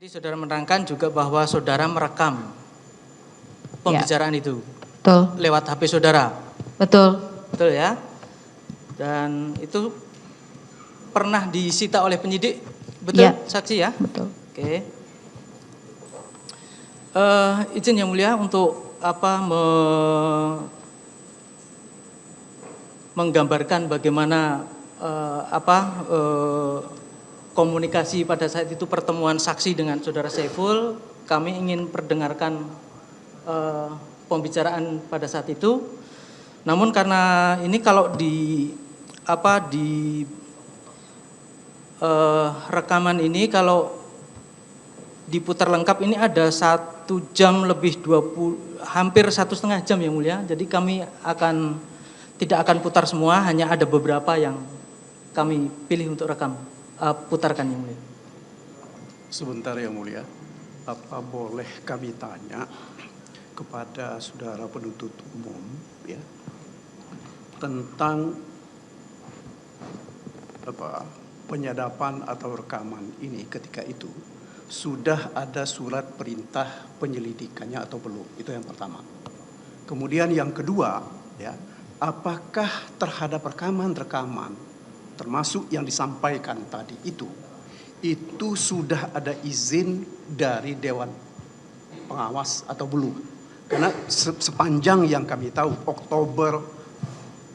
Jadi saudara menerangkan juga bahwa saudara merekam pembicaraan itu Betul. lewat HP saudara. Betul. Betul ya? Dan itu pernah disita oleh penyidik, betul Ya. saksi ya? Betul. Oke. Izin yang mulia untuk menggambarkan bagaimana komunikasi pada saat itu, pertemuan saksi dengan saudara Saiful. Kami ingin perdengarkan pembicaraan pada saat itu. Namun karena ini kalau di rekaman ini kalau diputar lengkap ini ada 1 jam lebih 20, hampir 1,5 jam yang mulia. Jadi kami tidak akan putar semua, hanya ada beberapa yang kami pilih untuk putarkan yang mulia. Sebentar yang mulia, apa boleh kami tanya kepada saudara penuntut umum ya tentang penyadapan atau rekaman ini ketika itu sudah ada surat perintah penyelidikannya atau belum? Itu yang pertama. Kemudian yang kedua ya, apakah terhadap rekaman-rekaman termasuk yang disampaikan tadi itu sudah ada izin dari Dewan Pengawas atau belum? Karena sepanjang yang kami tahu Oktober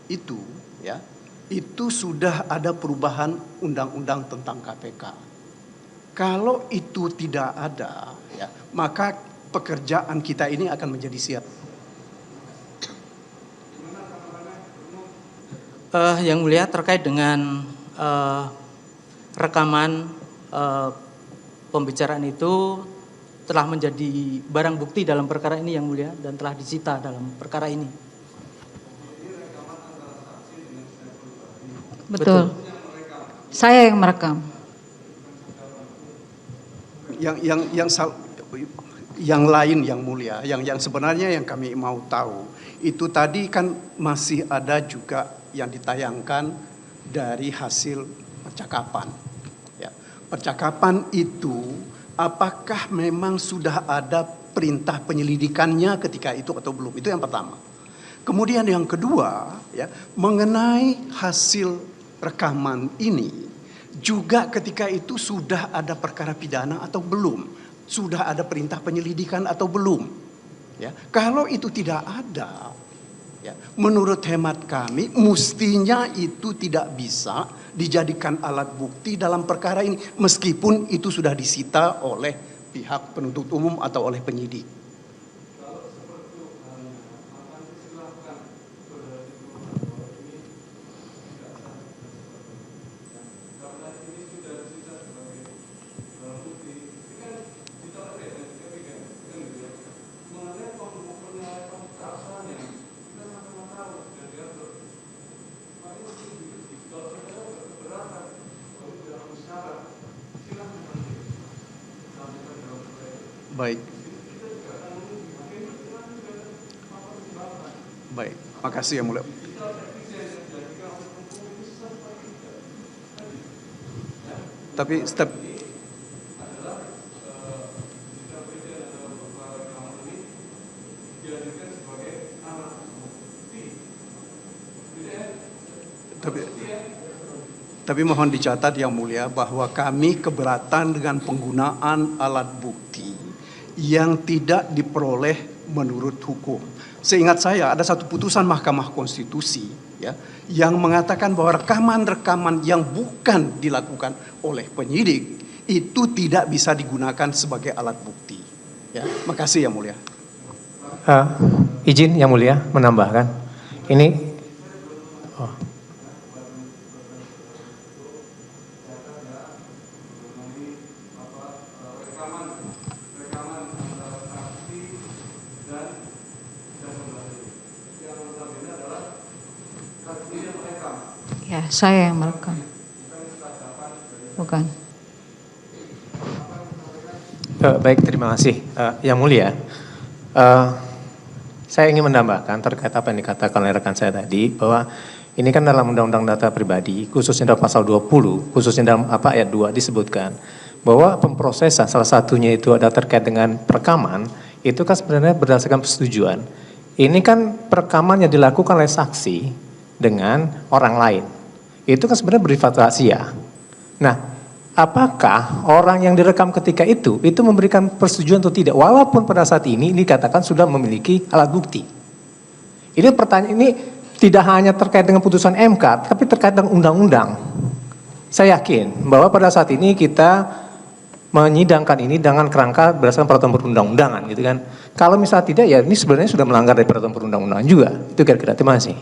itu ya, itu sudah ada perubahan undang-undang tentang KPK. Kalau itu tidak ada ya, maka pekerjaan kita ini akan menjadi sia. Yang mulia, terkait dengan rekaman pembicaraan itu telah menjadi barang bukti dalam perkara ini yang mulia dan telah disita dalam perkara ini. Betul. Saya yang merekam. Yang lain yang mulia, yang sebenarnya yang kami mau tahu itu tadi kan masih ada juga yang ditayangkan dari hasil percakapan. Ya, percakapan itu apakah memang sudah ada perintah penyelidikannya ketika itu atau belum? Itu yang pertama. Kemudian yang kedua, ya, mengenai hasil rekaman ini juga ketika itu sudah ada perkara pidana atau belum? Sudah ada perintah penyelidikan atau belum? Ya, kalau itu tidak ada, ya, menurut hemat kami mestinya itu tidak bisa dijadikan alat bukti dalam perkara ini meskipun itu sudah disita oleh pihak penuntut umum atau oleh penyidik. Baik. Baik, makasih yang mulia. Tapi mohon dicatat yang mulia bahwa kami keberatan dengan penggunaan alat bukti yang tidak diperoleh menurut hukum. Seingat saya ada satu putusan Mahkamah Konstitusi ya yang mengatakan bahwa rekaman-rekaman yang bukan dilakukan oleh penyidik itu tidak bisa digunakan sebagai alat bukti. Ya, makasih yang mulia. Izin yang mulia menambahkan. Ini Ya, saya yang merekam. Bukan. Baik, terima kasih. Yang mulia, saya ingin menambahkan terkait apa yang dikatakan oleh rekan saya tadi, bahwa ini kan dalam Undang-Undang Data Pribadi, khususnya dalam pasal 20, khususnya dalam ayat 2 disebutkan bahwa pemprosesan salah satunya itu ada terkait dengan perekaman, itu kan sebenarnya berdasarkan persetujuan. Ini kan perekaman yang dilakukan oleh saksi dengan orang lain. Itu kan sebenarnya bersifat rahasia. Nah, apakah orang yang direkam ketika itu memberikan persetujuan atau tidak? Walaupun pada saat ini dikatakan sudah memiliki alat bukti. Ini pertanyaan ini tidak hanya terkait dengan putusan MK, tapi terkait dengan undang-undang. Saya yakin bahwa pada saat ini kita menyidangkan ini dengan kerangka berdasarkan peraturan perundang-undangan gitu kan. Kalau misalnya tidak, ya ini sebenarnya sudah melanggar dari peraturan perundang-undangan juga. Itu kira-kira. Terima kasih.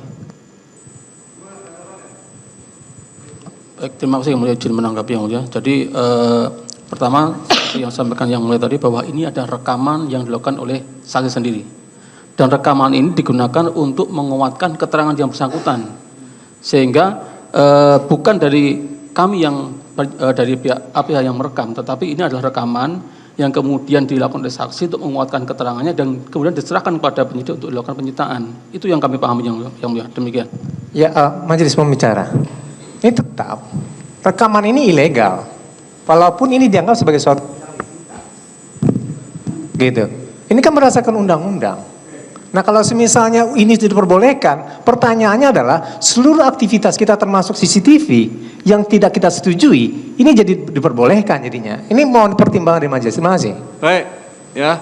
Baik, terima kasih yang mulia, izin menanggapi yang mulia. Jadi pertama yang sampaikan yang mulia tadi bahwa ini ada rekaman yang dilakukan oleh saksi sendiri. Dan rekaman ini digunakan untuk menguatkan keterangan yang bersangkutan. Sehingga bukan dari kami yang dari pihak yang merekam, tetapi ini adalah rekaman yang kemudian dilakukan oleh saksi untuk menguatkan keterangannya dan kemudian diserahkan kepada penyidik untuk dilakukan penyitaan. Itu yang kami pahami yang mulia. Demikian. Ya, majelis pembicara. Ini tetap rekaman ini ilegal. Walaupun ini dianggap sebagai suatu gitu. Ini kan berdasarkan undang-undang. Nah, kalau misalnya ini diperbolehkan, pertanyaannya adalah seluruh aktivitas kita termasuk CCTV yang tidak kita setujui, ini jadi diperbolehkan jadinya. Ini mohon pertimbangan dari majelis. Terima kasih. Baik, ya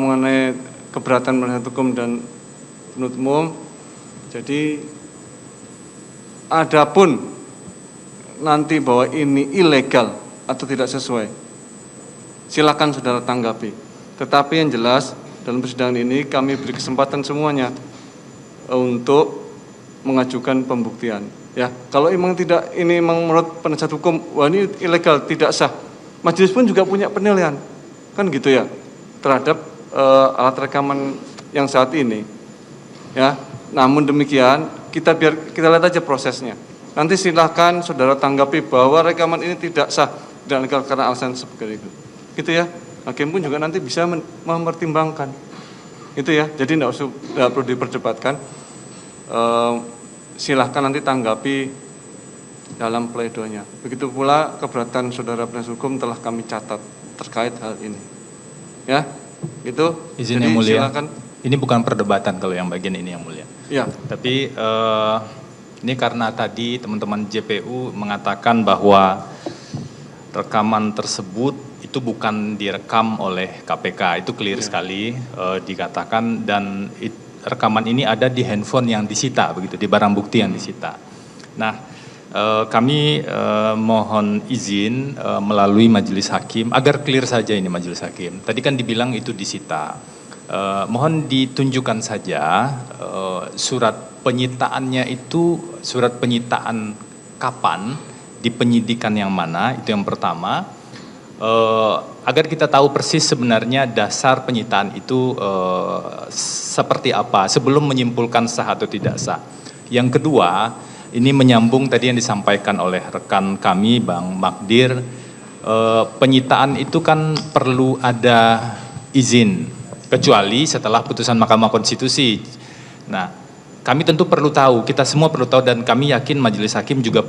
mengenai keberatan penasihat hukum dan penuntut umum. Jadi adapun nanti bahwa ini ilegal atau tidak sesuai, silakan saudara tanggapi. Tetapi yang jelas dalam persidangan ini kami beri kesempatan semuanya untuk mengajukan pembuktian. Ya, kalau memang tidak, ini memang menurut penasihat hukum, wah ini ilegal, tidak sah. Majelis pun juga punya penilaian, kan gitu ya, terhadap alat rekaman yang saat ini. Ya, namun demikian kita lihat aja prosesnya. Nanti silakan saudara tanggapi bahwa rekaman ini tidak sah dan legal karena alasan seperti itu. Gitu ya. Hakim pun juga nanti bisa mempertimbangkan. Itu ya. Jadi tidak perlu diperdebatkan. Silahkan nanti tanggapi dalam pledoinya. Begitu pula keberatan saudara penasihat hukum telah kami catat terkait hal ini. Ya, itu. Izin jadi yang mulia. Silakan. Ini bukan perdebatan kalau yang bagian ini yang mulia. Ya. Tapi ini karena tadi teman-teman JPU mengatakan bahwa rekaman tersebut itu bukan direkam oleh KPK, itu clear sekali dikatakan, dan rekaman ini ada di handphone yang disita, begitu, di barang bukti yang disita. Nah, kami mohon izin melalui majelis hakim agar clear saja ini majelis hakim. Tadi kan dibilang itu disita. Mohon ditunjukkan saja surat penyitaannya itu, surat penyitaan kapan, di penyidikan yang mana, itu yang pertama. Agar kita tahu persis sebenarnya dasar penyitaan itu seperti apa sebelum menyimpulkan sah atau tidak sah. Yang kedua, ini menyambung tadi yang disampaikan oleh rekan kami Bang Magdir, penyitaan itu kan perlu ada izin, kecuali setelah putusan Mahkamah Konstitusi. Nah, kami tentu perlu tahu, kita semua perlu tahu, dan kami yakin majelis hakim juga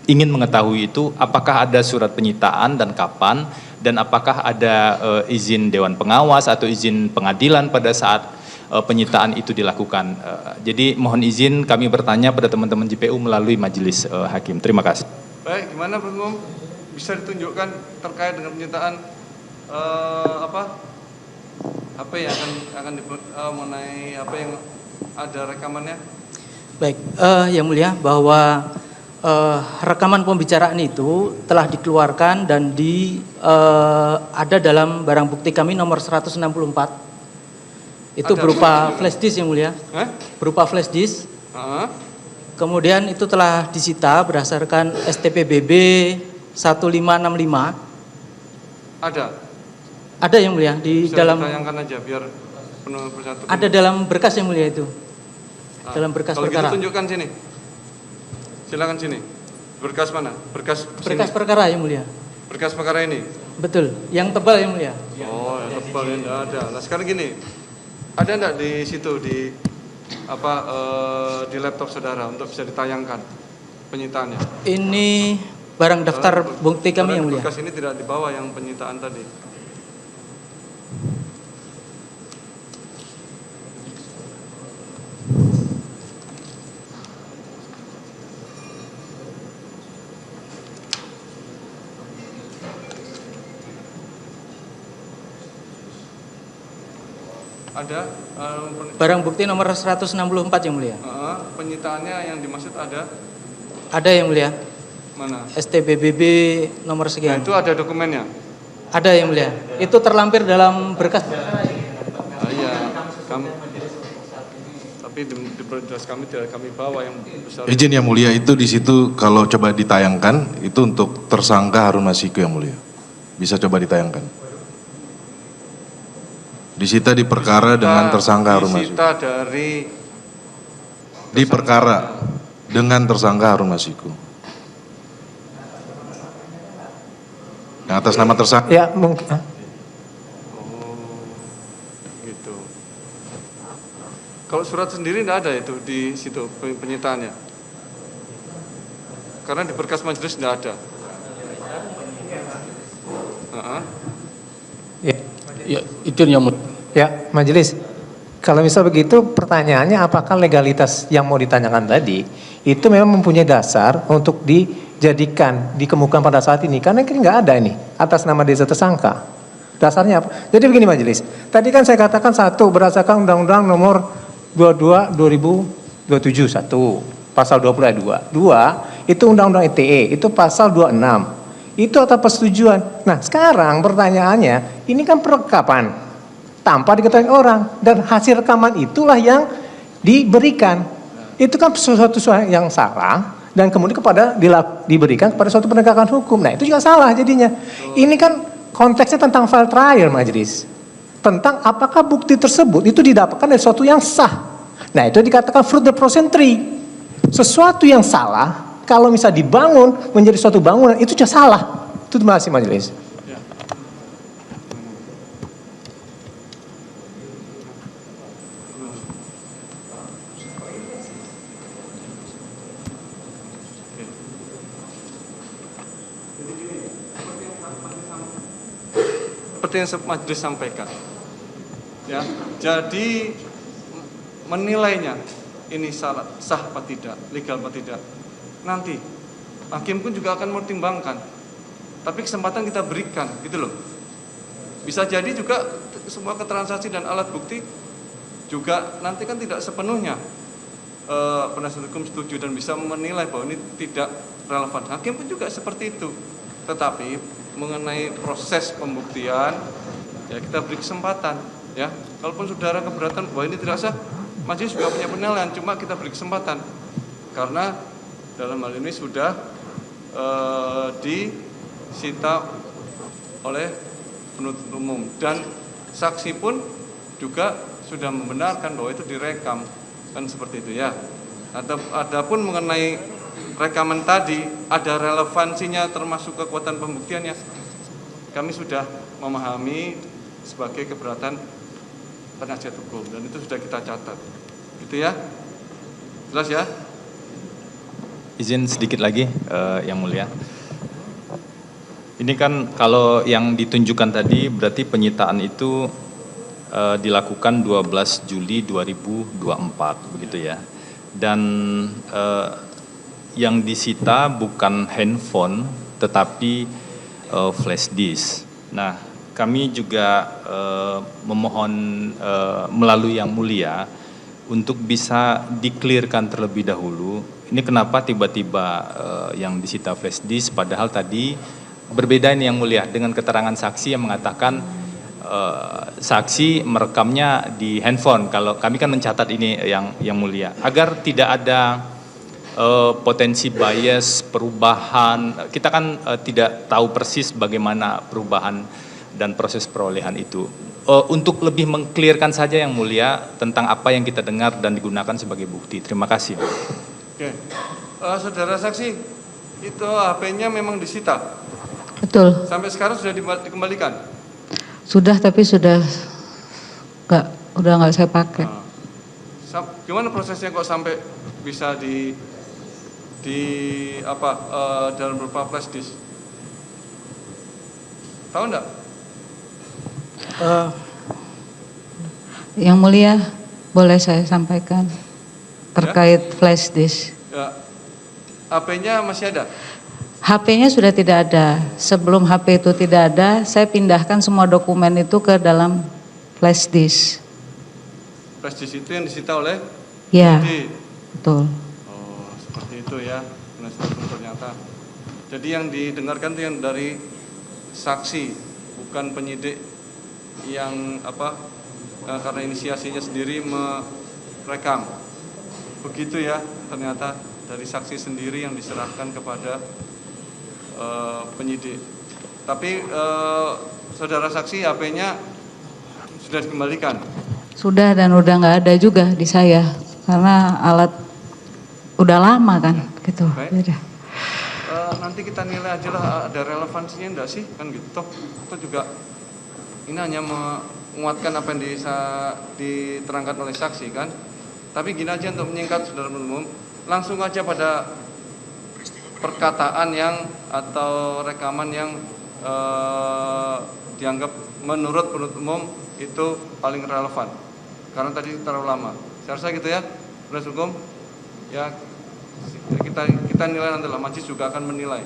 ingin mengetahui itu, apakah ada surat penyitaan dan kapan, dan apakah ada izin Dewan Pengawas atau izin pengadilan pada saat penyitaan itu dilakukan. Jadi mohon izin kami bertanya pada teman-teman JPU melalui majelis hakim. Terima kasih. Baik, gimana Pak Umum? Bisa ditunjukkan terkait dengan penyitaan apa yang akan mengenai apa yang ada rekamannya? Baik, yang mulia, bahwa rekaman pembicaraan itu telah dikeluarkan dan ada dalam barang bukti kami nomor 164. Itu ada berupa flash disk yang mulia. Berupa flash disk. Kemudian itu telah disita berdasarkan STPBB 1565. Ada yang mulia di bisa dalam. Ditayangkan aja biar penuh bersatu. Ada dalam berkas yang mulia itu. Dalam berkas perkara. Kalau gitu tunjukkan sini. Silakan sini. Berkas mana? Berkas perkara yang mulia. Berkas perkara ini. Betul, yang tebal yang mulia. Oh, yang tebal yang enggak ada. Nah, sekarang gini. Ada enggak di situ di di laptop saudara untuk bisa ditayangkan penyitaannya? Ini barang daftar bukti kami yang mulia. Berkas ini tidak dibawa yang penyitaan tadi. Ada Barang bukti nomor 164 yang mulia. penyitaannya yang dimaksud ada? Ada yang mulia. Mana? STBBB nomor Nah, sekian. itu ada dokumennya? Ada yang mulia. Itu terlampir dalam berkas. Iya, tapi di berkas kami tidak kami bawa yang besar. Izin yang mulia, itu di situ kalau coba ditayangkan itu untuk tersangka Harun Masiku yang mulia. Bisa coba ditayangkan. Disita di perkara dengan tersangka Harun Masiku. Disita dari Di perkara dengan tersangka Harun Masiku. Yang atas nama tersangka. Ya mungkin. gitu. Kalau surat sendiri tidak ada itu di situ penyitaannya. Karena di berkas majelis tidak ada. Ya, itu yang Ya, majelis. Kalau misal begitu, pertanyaannya apakah legalitas yang mau ditanyakan tadi itu memang mempunyai dasar untuk dijadikan, dikemukakan pada saat ini? Karena kan nggak ada ini atas nama desa tersangka. Dasarnya apa? Jadi begini majelis. Tadi kan saya katakan satu berdasarkan Undang-Undang Nomor 22 2027 satu pasal 20 ayat 2. Dua itu Undang-Undang ITE itu pasal 26. Itu atas persetujuan. Nah sekarang pertanyaannya ini kan perekaman tanpa diketahui orang dan hasil rekaman itulah yang diberikan. Itu kan sesuatu yang salah dan kemudian diberikan kepada suatu penegakan hukum. Nah itu juga salah jadinya. Ini kan konteksnya tentang file trial majelis. Tentang apakah bukti tersebut itu didapatkan dari sesuatu yang sah. Nah itu dikatakan fruit the prosentry. Sesuatu yang salah kalau misalnya dibangun menjadi suatu bangunan itu sudah salah. Itu terima kasih majelis. Seperti yang majelis sampaikan, ya. Jadi menilainya ini sah apa tidak, legal apa tidak. Nanti hakim pun juga akan mempertimbangkan. Tapi kesempatan kita berikan, gitu loh. Bisa jadi juga semua keterangan saksi dan alat bukti juga nanti kan tidak sepenuhnya penasihat hukum setuju dan bisa menilai bahwa ini tidak relevan. Hakim pun juga seperti itu. Tetapi mengenai proses pembuktian ya kita beri kesempatan ya. Kalaupun saudara keberatan bahwa ini tidak sah, majelis juga punya penilaian, cuma kita beri kesempatan karena dalam hal ini sudah disita oleh penuntut umum dan saksi pun juga sudah membenarkan bahwa itu direkam, kan seperti itu ya. Adapun mengenai rekaman tadi ada relevansinya termasuk kekuatan pembuktiannya, kami sudah memahami sebagai keberatan penasihat hukum dan itu sudah kita catat, gitu ya. Jelas ya? Izin sedikit lagi yang mulia. Ini kan kalau yang ditunjukkan tadi berarti penyitaan itu dilakukan 12 Juli 2024 begitu ya. Dan yang disita bukan handphone tetapi flash disk. Nah, kami juga memohon melalui yang mulia untuk bisa di-clearkan terlebih dahulu. Ini kenapa tiba-tiba yang disita flash disk padahal tadi berbeda ini yang mulia dengan keterangan saksi yang mengatakan saksi merekamnya di handphone. Kalau kami kan mencatat ini yang mulia agar tidak ada potensi bias, perubahan. Kita kan tidak tahu persis bagaimana perubahan dan proses perolehan itu. Untuk lebih mengklirkan saja yang mulia tentang apa yang kita dengar dan digunakan sebagai bukti. Terima kasih. Oke. Saudara saksi, itu HP-nya memang disita? Betul. Sampai sekarang sudah dikembalikan? Sudah, tapi udah nggak saya pakai. Gimana prosesnya kok sampai bisa di dalam beberapa flash disk. Tahu enggak? Yang mulia, boleh saya sampaikan terkait flash disk. Ya. HP-nya masih ada? HP-nya sudah tidak ada. Sebelum HP itu tidak ada, saya pindahkan semua dokumen itu ke dalam flash disk. Flash disk itu yang disita oleh Ya, penyidik. betul. Oh, seperti itu ya. Penasihat hukum ternyata. Jadi yang didengarkan itu yang dari saksi, bukan penyidik yang karena inisiasinya sendiri merekam. Begitu ya, ternyata dari saksi sendiri yang diserahkan kepada penyidik. Tapi saudara saksi HP-nya sudah dikembalikan? Sudah, dan udah nggak ada juga di saya karena alat udah lama kan gitu. Baik. Nanti kita nilai aja lah, ada relevansinya enggak sih kan gitu. Toh juga ini hanya menguatkan apa yang diterangkan oleh saksi kan. Tapi gini aja untuk menyingkat saudara umum, langsung aja pada perkataan yang atau rekaman yang dianggap menurut penuntut umum itu paling relevan karena tadi terlalu lama. Saya rasa gitu ya, penasihat hukum ya, kita nilai nanti lah, majelis juga akan menilai,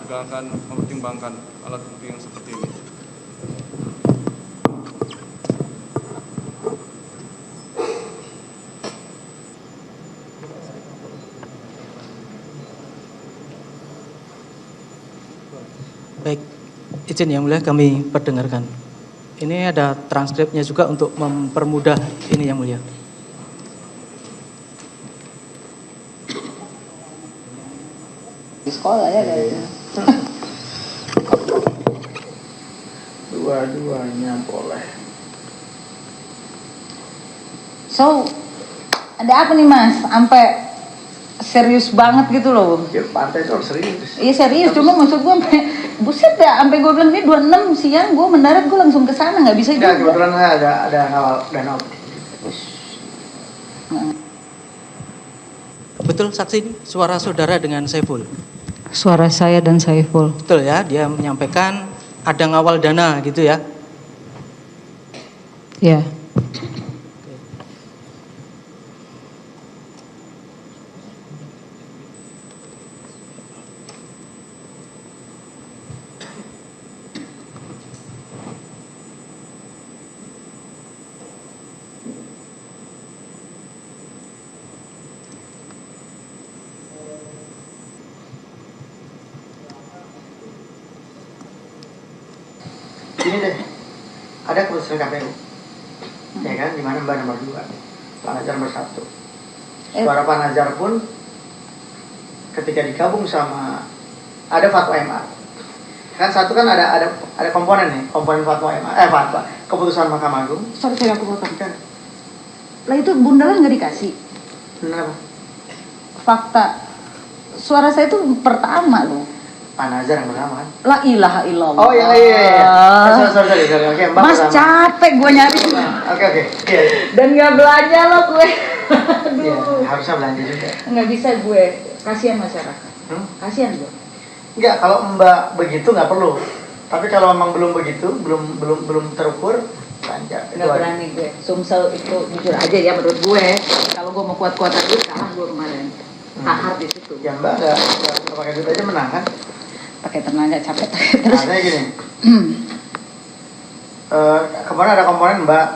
juga akan mempertimbangkan alat bukti yang seperti ini. Baik, izin yang mulia kami perdengarkan. Ini ada transkripnya juga untuk mempermudah ini yang mulia. Di sekolah ya kayaknya. Dua-duanya boleh. So, ada apa nih Mas? Sampai serius banget gitu loh. Ya partai itu harus serius. Iya serius, cuma maksud gue sampai buset ya, sampai gue bilang ini 26 siang gue mendarat, gue langsung ke sana, nggak bisa juga. Kebetulan ada ngawal danau. Betul saksi ini suara saudara dengan Saiful. Suara saya dan Saiful. Betul ya, dia menyampaikan ada ngawal dana gitu ya. Ya. Ini deh, ada keputusan KPU, ya kan, di mana Mbak nomor 2, Pak Nazar nomor 1. Suara Pak Nazar pun ketika digabung sama ada fatwa MA, kan satu kan ada komponen nih, komponen fatwa MA, fatwa keputusan Mahkamah Agung. Sorry saya aku potong. Lah itu bundaran nggak dikasih. Kenapa? Fakta, suara saya itu pertama loh. Pak Nazar yang pertama kan? La ilaha illallah. Oh iya. Sorry. Oke, Mbak Mas pertama. capek gue nyari. Oke. Iya. Dan nggak belanja loh gue. Iya, Aduh. harusnya belanja juga. Nggak bisa gue, kasihan masyarakat. Kasihan gue. Enggak, kalau Mbak begitu nggak perlu. Tapi kalau memang belum begitu, belum terukur, belanja. Nggak berani gue. Sumsel itu jujur aja ya menurut gue. Kalau gue mau kuat-kuatan duit, kalah gue kemarin. Tahar di situ. Ya Mbak nggak pakai duit aja menang kan? Pakai tenaga capek terus. Artinya gini. Kemarin ada komponen Mbak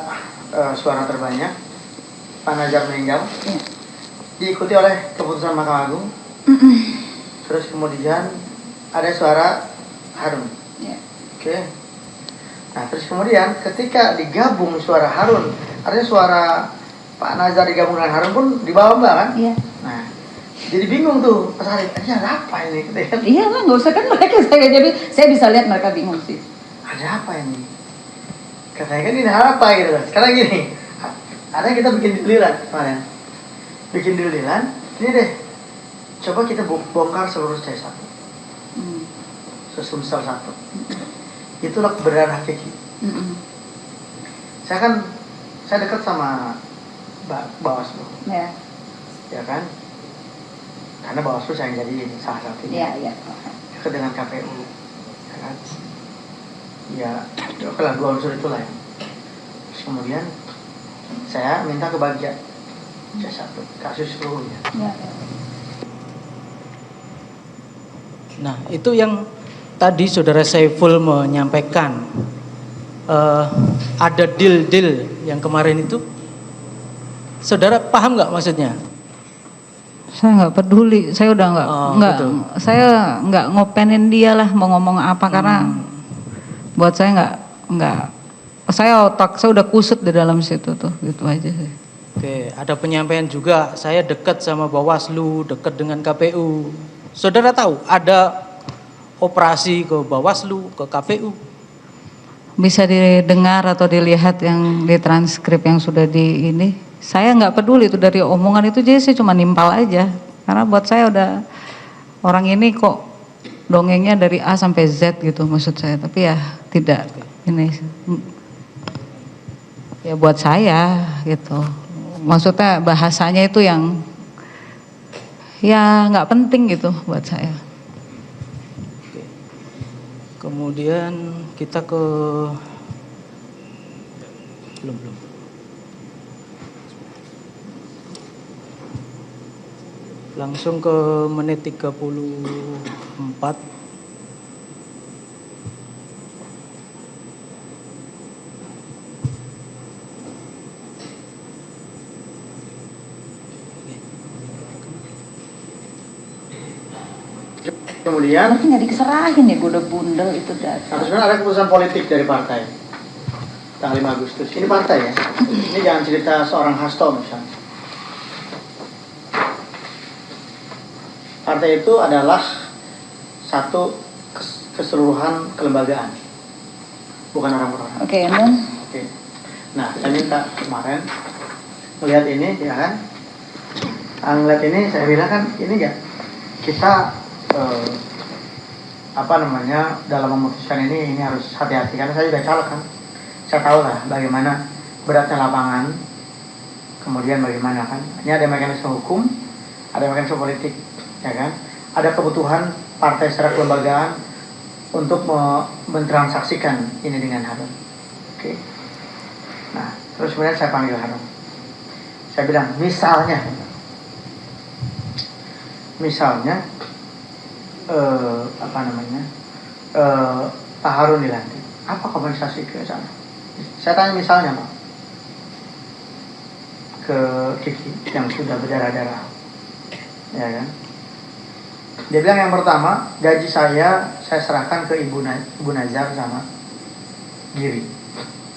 suara terbanyak, Pak Nazar meninggal, diikuti oleh keputusan Mahkamah Agung. Terus kemudian ada suara Harun. Oke. Nah terus kemudian ketika digabung suara Harun, artinya suara Pak Nazar digabung dengan Harun pun di bawah Mbak kan? Iya. Nah jadi bingung tuh Pak Sarif, ini ada apa ini? Iya lah, nggak usah kan mereka saya bisa lihat mereka bingung sih. Ada apa ini? Katanya kan ini apa gitu. Sekarang gini, ada yang kita bikin dililan kemarin. Bikin dililan, ini deh. Coba kita bongkar seluruh C1. Sesumsel 1. Itulah kebenaran hakiki. Saya dekat sama Bawaslu. Ya. Ya kan? karena Bawaslu saya yang jadi salah satunya. Iya. Dekat dengan KPU, ya kan? Ya, oke lah, dua unsur itulah ya. Terus kemudian saya minta kebagian C1 kasus seluruhnya. Ya. Nah, itu yang tadi Saudara Saiful menyampaikan. Ada deal-deal yang kemarin itu. Saudara paham nggak maksudnya? Saya nggak peduli, saya udah nggak, gitu. saya nggak ngopenin dia lah mau ngomong apa karena buat saya saya udah kusut di dalam situ tuh, gitu aja sih. Oke, ada penyampaian juga, saya dekat sama Bawaslu, dekat dengan KPU. Saudara tahu ada operasi ke Bawaslu, ke KPU? Bisa didengar atau dilihat yang di transkrip yang sudah di ini. Saya nggak peduli itu dari omongan itu, jadi saya cuma nimpal aja. Karena buat saya udah orang ini kok dongengnya dari A sampai Z gitu maksud saya. Tapi ya tidak ini. Ya buat saya gitu. Maksudnya bahasanya itu yang ya nggak penting gitu buat saya. Kemudian kita ke belum. Langsung ke menit 34. Kemudian Berarti nggak diserahin ya, gue udah bundel itu data. nah, sebenarnya ada keputusan politik dari partai tanggal 5 Agustus. Ini partai ya. Ini jangan cerita seorang Hasto misalnya. Partai itu adalah satu keseluruhan kelembagaan, bukan orang per orang. Oke, Nun. Oke. Nah, saya minta kemarin melihat ini, ya kan? Ngeliat ini, saya bilang kan, ini enggak kita dalam memutuskan ini harus hati-hati karena saya juga caleg kan. Saya tahu lah bagaimana beratnya lapangan, kemudian bagaimana kan. Ini ada mekanisme hukum, ada mekanisme politik, ya kan? Ada kebutuhan partai secara kelembagaan untuk mentransaksikan ini dengan Harun. Oke. Nah, terus kemudian saya panggil Harun. Saya bilang, misalnya Pak Harun dilantik, apa kompensasi ke sana? Saya tanya misalnya Pak, ke Kiki yang sudah berdarah-darah, ya kan? Dia bilang yang pertama, gaji saya serahkan ke Ibu Nazar sama Giri.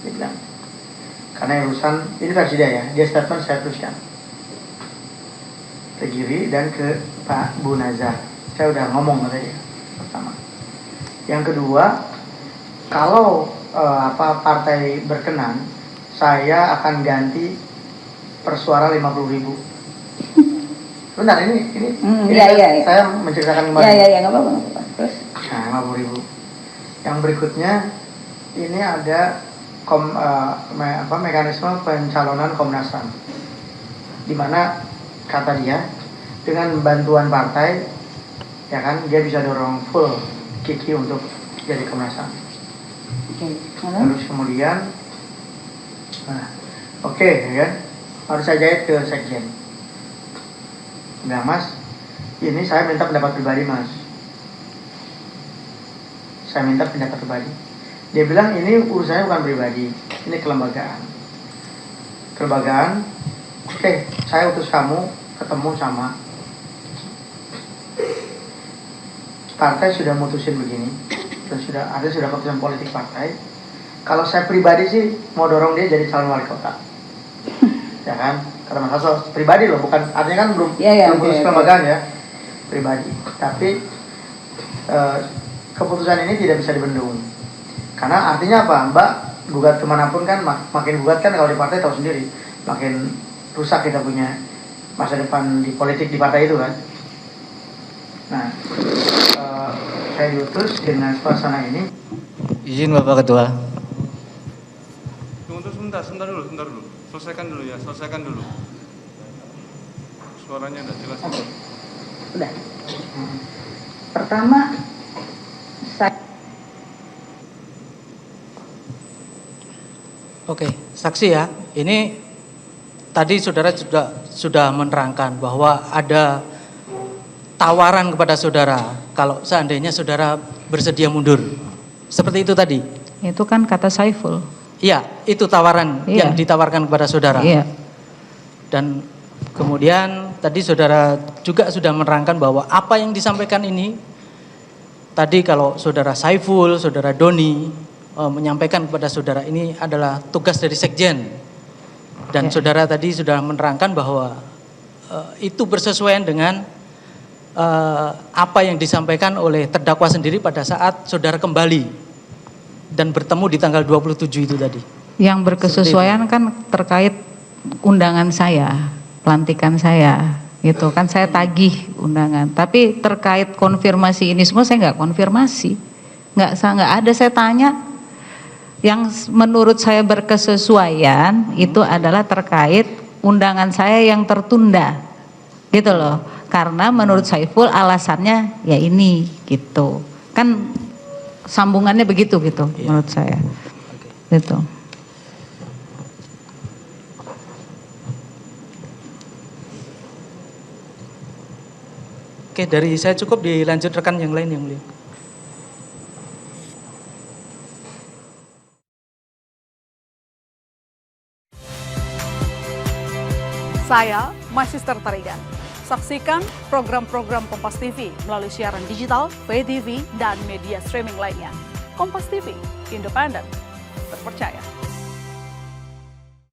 Dia bilang, karena urusan, ini versi dia ya, dia statement saya teruskan ke Giri dan ke Pak Bu Nazar. Saya udah ngomong tadi pertama. Yang kedua, kalau partai berkenan, saya akan ganti per suara 50.000. Bentar, ini Iya. saya menceritakan kemarin. Iya, nggak apa-apa. Terus? Nah, 50.000. Yang berikutnya, ini ada mekanisme pencalonan Komnas HAM, di mana kata dia dengan bantuan partai, ya kan, dia bisa dorong full Kiki untuk jadi Komnas HAM. Terus kemudian, oke, ya kan, harus saya jahit ke sekjen. Bilang, Mas, ini saya minta pendapat pribadi, Mas. Saya minta pendapat pribadi. Dia bilang ini urusannya bukan pribadi, ini kelembagaan. Oke, saya utus kamu ketemu sama partai, sudah mutusin begini, dan sudah keputusan politik partai. Kalau saya pribadi sih mau dorong dia jadi calon wali kota, ya kan? Kata Mas Hasto, pribadi loh, bukan artinya kan belum putus kelembagaan ya, pribadi. Tapi keputusan ini tidak bisa dibendung, karena artinya apa, Mbak? Gugat kemanapun kan, makin gugat kan kalau di partai tahu sendiri, makin rusak kita punya masa depan di politik di partai itu kan. Nah, saya diutus dengan suasana ini. Izin Bapak Ketua. Tunggu sebentar dulu. Selesaikan dulu. Suaranya tidak jelas. Udah. Pertama, saya Oke, saksi ya. Ini tadi saudara sudah menerangkan bahwa ada tawaran kepada saudara kalau seandainya saudara bersedia mundur. Seperti itu tadi. Itu kan kata Saiful. Iya, itu tawaran yang ditawarkan kepada saudara. Iya. Dan kemudian tadi saudara juga sudah menerangkan bahwa apa yang disampaikan ini tadi kalau saudara Saiful, saudara Doni menyampaikan kepada saudara ini adalah tugas dari sekjen. Dan saudara tadi sudah menerangkan bahwa itu bersesuaian dengan apa yang disampaikan oleh terdakwa sendiri pada saat saudara kembali dan bertemu di tanggal 27 itu tadi. Yang berkesesuaian kan terkait undangan saya, pelantikan saya, gitu kan saya tagih undangan. Tapi terkait konfirmasi ini semua saya nggak konfirmasi, nggak ada saya tanya. Yang menurut saya berkesesuaian itu adalah terkait undangan saya yang tertunda, gitu loh. Karena menurut Saiful alasannya ya ini, gitu. Kan sambungannya begitu gitu menurut saya, gitu. Oke, dari saya cukup, dilanjut rekan yang lain yang mulia. Saya Magister Tarigan. Saksikan program-program Kompas TV melalui siaran digital, pay TV, dan media streaming lainnya. Kompas TV, independen, terpercaya.